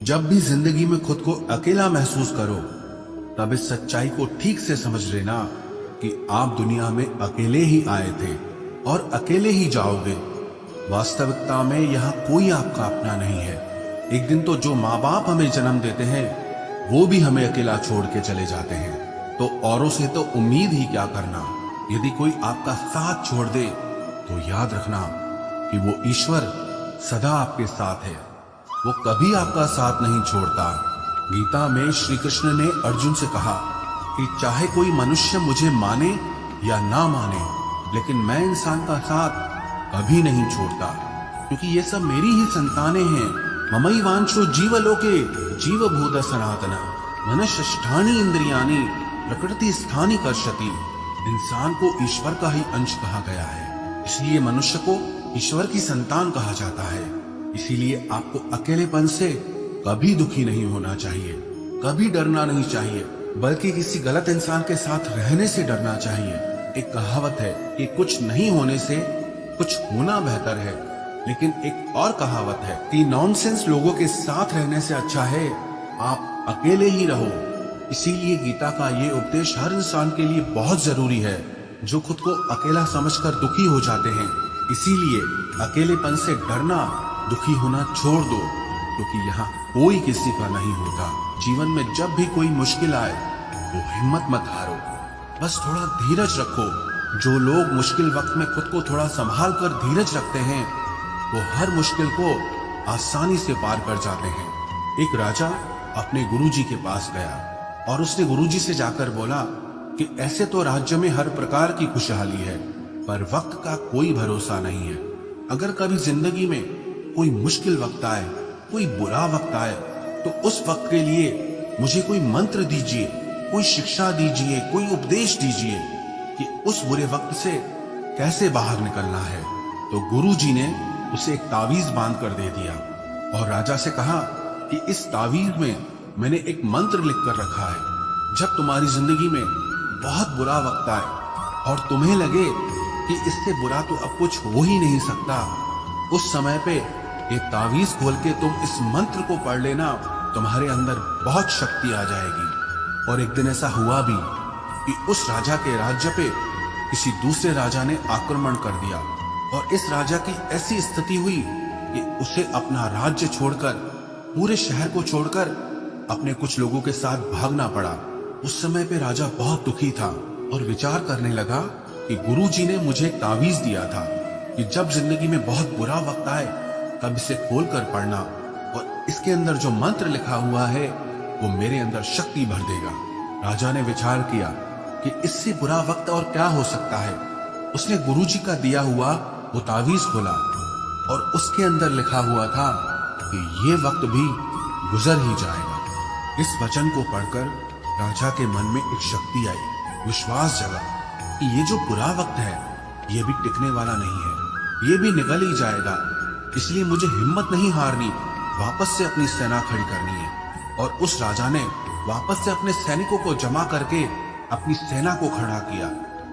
जब भी जिंदगी में खुद को अकेला महसूस करो, तब इस सच्चाई को ठीक से समझ लेना कि आप दुनिया में अकेले ही आए थे और अकेले ही जाओगे। वास्तविकता में यहाँ कोई आपका अपना नहीं है। एक दिन तो जो माँ बाप हमें जन्म देते हैं, वो भी हमें अकेला छोड़ के चले जाते हैं। तो औरों से तो उम्मीद ही क्या करना। यदि कोई आपका साथ छोड़ दे, तो याद रखना कि वो ईश्वर सदा आपके साथ है। वो कभी आपका साथ नहीं छोड़ता। गीता में श्री कृष्ण ने अर्जुन से कहा कि चाहे कोई मनुष्य मुझे माने या ना माने, लेकिन मैं इंसान का साथ कभी नहीं छोड़ता, क्योंकि ये सब मेरी ही संतानें हैं। ममई वांछो जीवलोके जीवभूत सनातन मनष्ठानी इंद्रियानी प्रकृति स्थानी कर्षति। इंसान को ईश्वर का ही अंश कहा गया है, इसलिए मनुष्य को ईश्वर की संतान कहा जाता है। इसीलिए आपको अकेलेपन से कभी दुखी नहीं होना चाहिए, कभी डरना नहीं चाहिए, बल्कि किसी गलत इंसान के साथ रहने से डरना चाहिए। एक कहावत है कि कुछ नहीं होने से कुछ होना बेहतर है, लेकिन एक और कहावत है कि नॉनसेंस लोगों के साथ रहने से अच्छा है आप अकेले ही रहो। इसीलिए गीता का ये उपदेश हर इंसान के लिए बहुत जरूरी है, जो खुद को अकेला समझकर दुखी हो जाते हैं। इसीलिए अकेलेपन से डरना, दुखी होना छोड़ दो, क्योंकि यहाँ कोई किसी का नहीं होता। जीवन में जब भी कोई मुश्किल आए, तो हिम्मत मत हारो, बस थोड़ा धीरज रखो। जो लोग मुश्किल वक्त में खुद को थोड़ा संभाल कर धीरज रखते हैं, वो हर मुश्किल को आसानी से पार कर जाते हैं। एक राजा अपने गुरुजी के पास गया और उसने गुरुजी से जाकर बोला कि ऐसे तो राज्य में हर प्रकार की खुशहाली है, पर वक्त का कोई भरोसा नहीं है। अगर कभी जिंदगी में कोई मुश्किल वक्त आए, कोई बुरा वक्त आए, तो उस वक्त के लिए मुझे कोई मंत्र दीजिए, कोई शिक्षा दीजिए, कोई उपदेश दीजिए कि उस बुरे वक्त से कैसे बाहर निकलना है। तो गुरुजी ने उसे एक तावीज बांध कर दे दिया और राजा से कहा कि इस तावीज में मैंने एक मंत्र लिख कर रखा है। जब तुम्हारी जिंदगी में बहुत बुरा वक्त आए और तुम्हें लगे कि इससे बुरा तो अब कुछ हो ही नहीं सकता, उस समय पे ये तावीज खोल के तुम इस मंत्र को पढ़ लेना, तुम्हारे अंदर बहुत शक्ति आ जाएगी। और एक दिन ऐसा हुआ भी कि उस राजा के राज्य पे किसी दूसरे राजा ने आक्रमण कर दिया और इस राजा की ऐसी स्थिति हुई कि उसे अपना राज्य छोड़कर, पूरे शहर को छोड़कर अपने कुछ लोगों के साथ भागना पड़ा। उस समय पे राजा बहुत दुखी था और विचार करने लगा कि गुरुजी ने मुझे एक तावीज दिया था कि जब जिंदगी में बहुत बुरा वक्त आए, तब इसे खोलकर पढ़ना और इसके अंदर जो मंत्र लिखा हुआ है वो मेरे अंदर शक्ति भर देगा। राजा ने विचार किया कि इससे बुरा वक्त और क्या हो सकता है। उसने गुरुजी का दिया हुआ वो तावीज खोला और उसके अंदर लिखा हुआ था कि ये वक्त भी गुजर ही जाएगा। इस वचन को पढ़कर राजा के मन में एक शक्ति आई, विश्वास जगा कि ये जो बुरा वक्त है ये भी टिकने वाला नहीं है, ये भी निकल ही जाएगा। इसलिए मुझे हिम्मत नहीं हारनी, वापस से अपनी सेना खड़ी करनी है। और उस राजा ने वापस से अपने सैनिकों को जमा करके अपनी सेना को खड़ा किया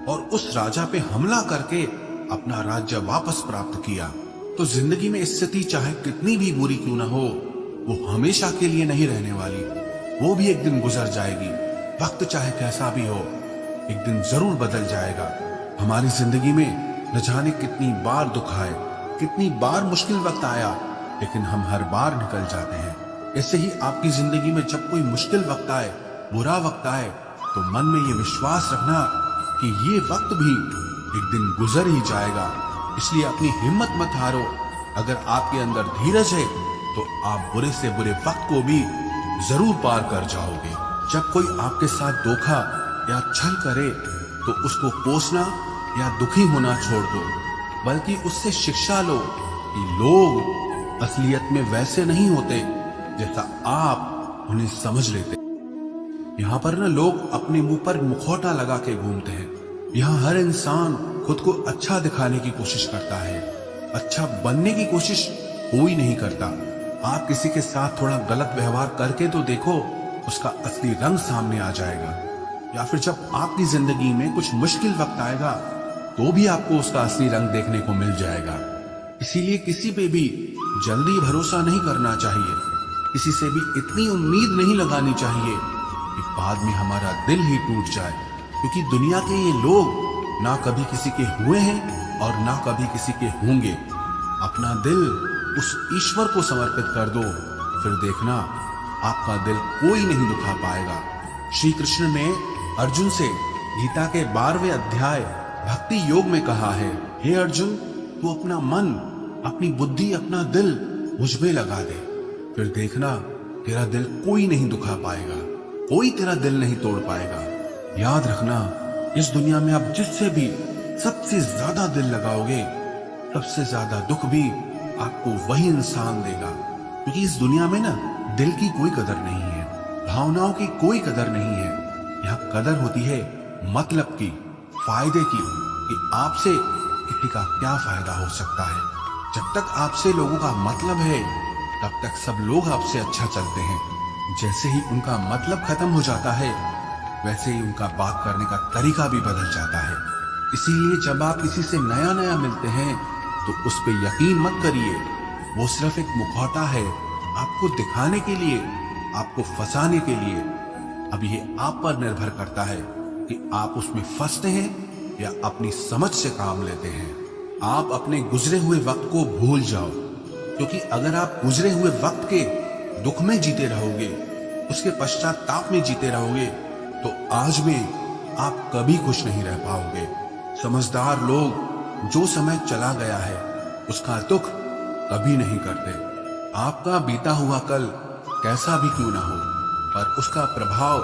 और उस राजा पे हमला करके अपना राज्य वापस प्राप्त किया। तो जिंदगी में स्थिति चाहे कितनी भी बुरी क्यों ना हो, वो हमेशा के लिए नहीं रहने वाली, वो भी एक दिन गुजर जाएगी। वक्त चाहे कैसा भी हो, एक दिन जरूर बदल जाएगा। हमारी जिंदगी में न जाने कितनी बार दुख आए, कितनी बार मुश्किल वक्त आया, लेकिन हम हर बार निकल जाते हैं। ऐसे ही आपकी जिंदगी में जब कोई मुश्किल वक्त आए, बुरा वक्त आए, तो मन में ये विश्वास रखना कि ये वक्त भी एक दिन गुजर ही जाएगा। इसलिए अपनी हिम्मत मत हारो। अगर आपके अंदर धीरज है, तो आप बुरे से बुरे वक्त को भी जरूर पार कर जाओगे। जब कोई आपके साथ धोखा या छल करे, तो उसको कोसना या दुखी होना छोड़ दो, बल्कि उससे शिक्षा लो कि लोग असलियत में वैसे नहीं होते जैसा आप उन्हें समझ लेते। यहाँ पर ना लोग अपने मुंह पर मुखौटा लगा के घूमते हैं। यहाँ हर इंसान खुद को अच्छा दिखाने की कोशिश करता है, अच्छा बनने की कोशिश कोई नहीं करता। आप किसी के साथ थोड़ा गलत व्यवहार करके तो देखो, उसका असली रंग सामने आ जाएगा। या फिर जब आपकी जिंदगी में कुछ मुश्किल वक्त आएगा, तो भी आपको उसका असली रंग देखने को मिल जाएगा। इसीलिए किसी पे भी जल्दी भरोसा नहीं करना चाहिए। किसी से भी इतनी उम्मीद नहीं लगानी चाहिए कि बाद में हमारा दिल ही टूट जाए, क्योंकि दुनिया के ये लोग ना कभी किसी के हुए हैं और ना कभी किसी के होंगे। अपना दिल उस ईश्वर को समर्पित कर दो, फिर देखना आपका दिल कोई नहीं दुखा पाएगा। श्री कृष्ण ने अर्जुन से गीता के 12वें अध्याय भक्ति योग में कहा है, हे अर्जुन, तू अपना मन, अपनी बुद्धि, अपना दिल मुझ में लगा दे, फिर देखना तेरा दिल कोई नहीं दुखा पाएगा, कोई तेरा दिल नहीं तोड़ पाएगा। याद रखना, इस दुनिया में आप जिससे भी सबसे ज्यादा दिल लगाओगे, सबसे ज्यादा दुख भी आपको वही इंसान देगा। क्योंकि इस दुनिया में ना दिल की कोई कदर नहीं है, भावनाओं की कोई कदर नहीं है। यहाँ कदर होती है मतलब की, फायदे की, कि आपसे किसी का क्या फायदा हो सकता है। जब तक आपसे लोगों का मतलब है, तब तक सब लोग आपसे अच्छा चलते हैं। जैसे ही उनका मतलब खत्म हो जाता है, वैसे ही उनका बात करने का तरीका भी बदल जाता है। इसीलिए जब आप किसी से नया नया मिलते हैं तो उस पर यकीन मत करिए, वो सिर्फ एक मुखौटा है आपको दिखाने के लिए, आपको फंसाने के लिए। अब ये आप पर निर्भर करता है कि आप उसमें फंसते हैं या अपनी समझ से काम लेते हैं। आप अपने गुजरे हुए वक्त को भूल जाओ, क्योंकि अगर आप गुजरे हुए वक्त के दुख में जीते रहोगे, उसके पश्चाताप में जीते रहोगे, तो आज में आप कभी खुश नहीं रह पाओगे। समझदार लोग जो समय चला गया है उसका दुख कभी नहीं करते। आपका बीता हुआ कल कैसा भी क्यों ना हो, पर उसका प्रभाव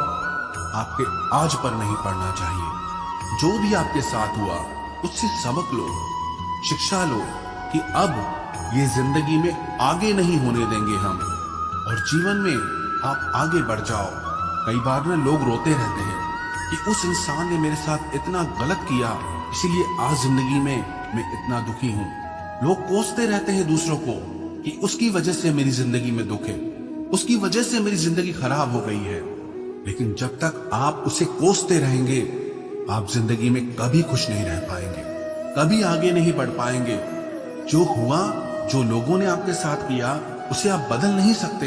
आपके आज पर नहीं पड़ना चाहिए। जो भी आपके साथ हुआ उससे सबक लो, शिक्षा लो कि अब ये जिंदगी में आगे नहीं होने देंगे हम, और जीवन में आप आगे बढ़ जाओ। कई बार ना लोग रोते रहते हैं कि उस इंसान ने मेरे साथ इतना गलत किया, इसीलिए आज जिंदगी में मैं इतना दुखी हूँ। लोग कोसते रहते हैं दूसरों को कि उसकी वजह से मेरी जिंदगी में दुख है, उसकी वजह से मेरी जिंदगी खराब हो गई है। लेकिन जब तक आप उसे कोसते रहेंगे, आप जिंदगी में कभी खुश नहीं रह पाएंगे, कभी आगे नहीं बढ़ पाएंगे। जो हुआ, जो लोगों ने आपके साथ किया, उसे आप बदल नहीं सकते,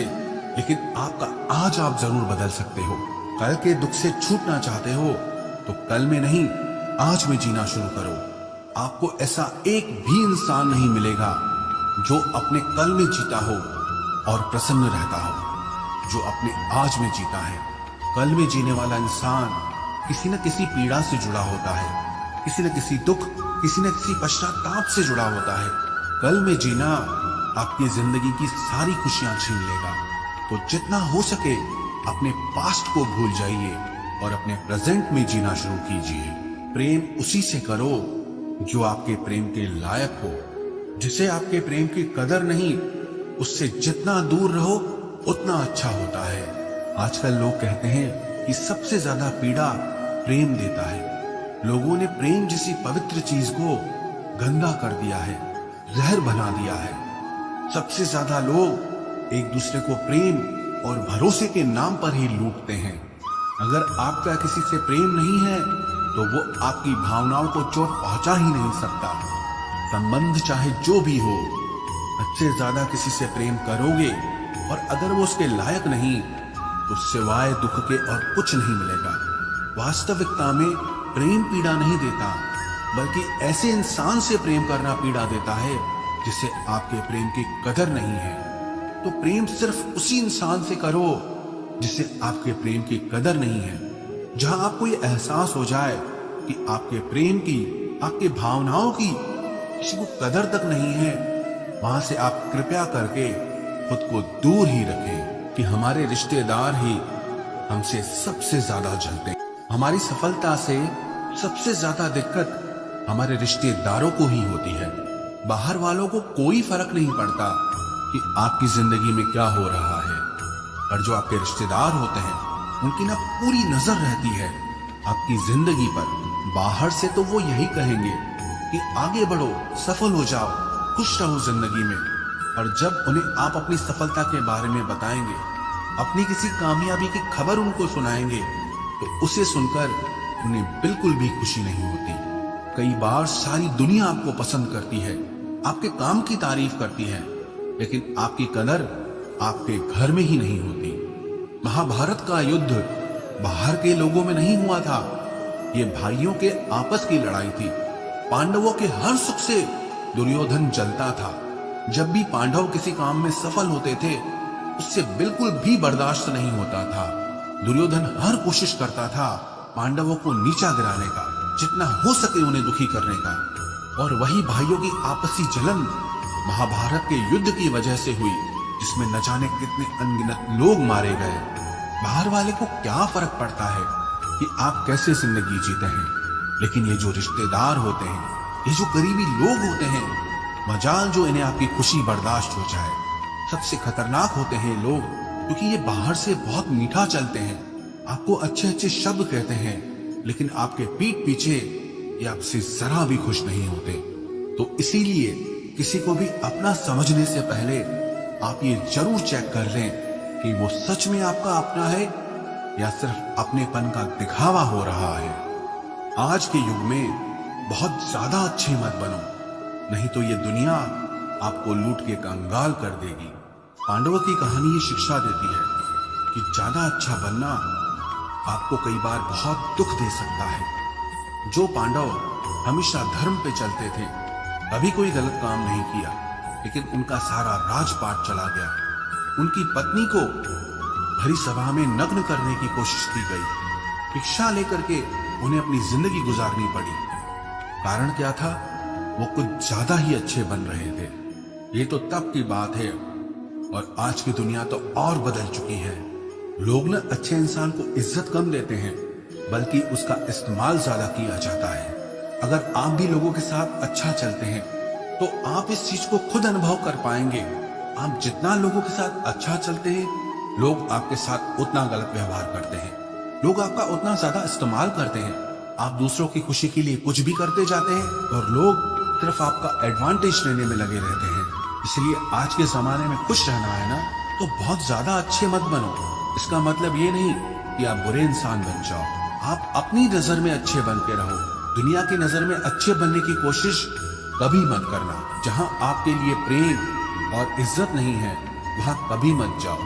लेकिन आपका आज आप जरूर बदल सकते हो। कल के दुख से छूटना चाहते हो तो कल में नहीं, आज में जीना शुरू करो। आपको ऐसा एक भी इंसान नहीं मिलेगा जो अपने कल में जीता हो और प्रसन्न रहता हो, जो अपने आज में जीता है। कल में जीने वाला इंसान किसी न किसी पीड़ा से जुड़ा होता है, किसी न किसी दुख, किसी न किसी पश्चाताप से जुड़ा होता है। कल में जीना आपकी जिंदगी की सारी खुशियां छीन लेगा। तो जितना हो सके अपने पास्ट को भूल जाइए और अपने प्रेजेंट में जीना शुरू कीजिए। प्रेम उसी से करो जो आपके प्रेम के लायक हो। जिसे आपके प्रेम की कदर नहीं, उससे जितना दूर रहो उतना अच्छा होता है। आजकल लोग कहते हैं कि सबसे ज्यादा पीड़ा प्रेम देता है। लोगों ने प्रेम जैसी पवित्र चीज को गंदा कर दिया है, जहर बना दिया है। सबसे ज्यादा लोग एक दूसरे को प्रेम और भरोसे के नाम पर ही लूटते हैं। अगर आपका किसी से प्रेम नहीं है तो वो आपकी भावनाओं को चोट पहुंचा ही नहीं सकता। संबंध चाहे जो भी हो, अच्छे ज्यादा किसी से प्रेम करोगे और अगर वो उसके लायक नहीं तो सिवाय दुख के और कुछ नहीं मिलेगा। वास्तविकता में प्रेम पीड़ा नहीं देता, बल्कि ऐसे इंसान से प्रेम करना पीड़ा देता है जिसे आपके प्रेम की कदर नहीं है। तो प्रेम सिर्फ उसी इंसान से करो जिसे आपके प्रेम की कदर नहीं है। जहां आपको ये एहसास हो जाए कि आपके प्रेम की, आपके भावनाओं की किसी को कदर तक नहीं है, वहां से आप कृपया करके खुद को दूर ही रखें। कि हमारे रिश्तेदार ही हमसे सबसे ज्यादा जलते हैं। हमारी सफलता से सबसे ज्यादा दिक्कत हमारे रिश्तेदारों को ही होती है। बाहर वालों को कोई फर्क नहीं पड़ता कि आपकी जिंदगी में क्या हो रहा है, और जो आपके रिश्तेदार होते हैं उनकी ना पूरी नजर रहती है आपकी जिंदगी पर। बाहर से तो वो यही कहेंगे कि आगे बढ़ो, सफल हो जाओ, खुश रहो जिंदगी में। और जब उन्हें आप अपनी सफलता के बारे में बताएंगे, अपनी किसी कामयाबी की खबर उनको सुनाएंगे, तो उसे सुनकर उन्हें बिल्कुल भी खुशी नहीं होती। कई बार सारी दुनिया आपको पसंद करती है, आपके काम की तारीफ करती है, लेकिन आपकी कदर आपके घर में ही नहीं होती। महाभारत का युद्ध बाहर के लोगों में नहीं हुआ था, ये भाइयों के आपस की लड़ाई थी। पांडवों के हर सुख से दुर्योधन जलता था। जब भी पांडव किसी काम में सफल होते थे, उससे बिल्कुल भी बर्दाश्त नहीं होता था। दुर्योधन हर कोशिश करता था पांडवों को नीचा गिराने का, जितना हो सके उन्हें दुखी करने का। और वही भाइयों की आपसी जलन महाभारत के युद्ध की वजह से हुई, जिसमें न जाने कितने अनगिनत लोग मारे गए। बाहर वाले को क्या फर्क पड़ता है कि आप कैसे जिंदगी जीते हैं, लेकिन ये जो रिश्तेदार होते हैं, ये जो करीबी लोग होते हैं, मजाल जो इन्हें आपकी खुशी बर्दाश्त हो जाए। सबसे खतरनाक होते हैं लोग, क्योंकि ये बाहर से बहुत मीठा चलते हैं, आपको अच्छे अच्छे शब्द कहते हैं, लेकिन आपके पीठ पीछे ये आपसे जरा भी खुश नहीं होते। तो इसीलिए किसी को भी अपना समझने से पहले आप ये जरूर चेक कर लें कि वो सच में आपका अपना है या सिर्फ अपनेपन का दिखावा हो रहा है। आज के युग में बहुत ज्यादा अच्छे मत बनो, नहीं तो ये दुनिया आपको लूट के कंगाल कर देगी। पांडवों की कहानी ये शिक्षा देती है कि ज्यादा अच्छा बनना आपको कई बार बहुत दुख दे सकता है। जो पांडव हमेशा धर्म पे चलते थे, कभी कोई गलत काम नहीं किया, लेकिन उनका सारा राजपाट चला गया। उनकी पत्नी को भरी सभा में नग्न करने की कोशिश की गई। भिक्षा लेकर के उन्हें अपनी जिंदगी गुजारनी पड़ी। कारण क्या था? वो कुछ ज्यादा ही अच्छे बन रहे थे। ये तो तब की बात है, और आज की दुनिया तो और बदल चुकी है। लोग न अच्छे इंसान को इज्जत कम देते हैं, बल्कि उसका इस्तेमाल ज्यादा किया जाता है। अगर आप भी लोगों के साथ अच्छा चलते हैं, तो आप इस चीज को खुद अनुभव कर पाएंगे। आप जितना लोगों के साथ अच्छा चलते हैं, लोग आपके साथ उतना गलत व्यवहार करते हैं, लोग आपका उतना ज्यादा इस्तेमाल करते हैं। आप दूसरों की खुशी के लिए कुछ भी करते जाते हैं, और लोग सिर्फ आपका एडवांटेज लेने में लगे रहते हैं। इसलिए आज के जमाने में खुश रहना है ना, तो बहुत ज्यादा अच्छे मत बनो। इसका मतलब ये नहीं कि आप बुरे इंसान बन जाओ। आप अपनी नजर में अच्छे बन के रहो। दुनिया की नजर में अच्छे बनने की कोशिश कभी मत करना। जहां आपके लिए प्रेम और इज्जत नहीं है, वहां कभी मत जाओ।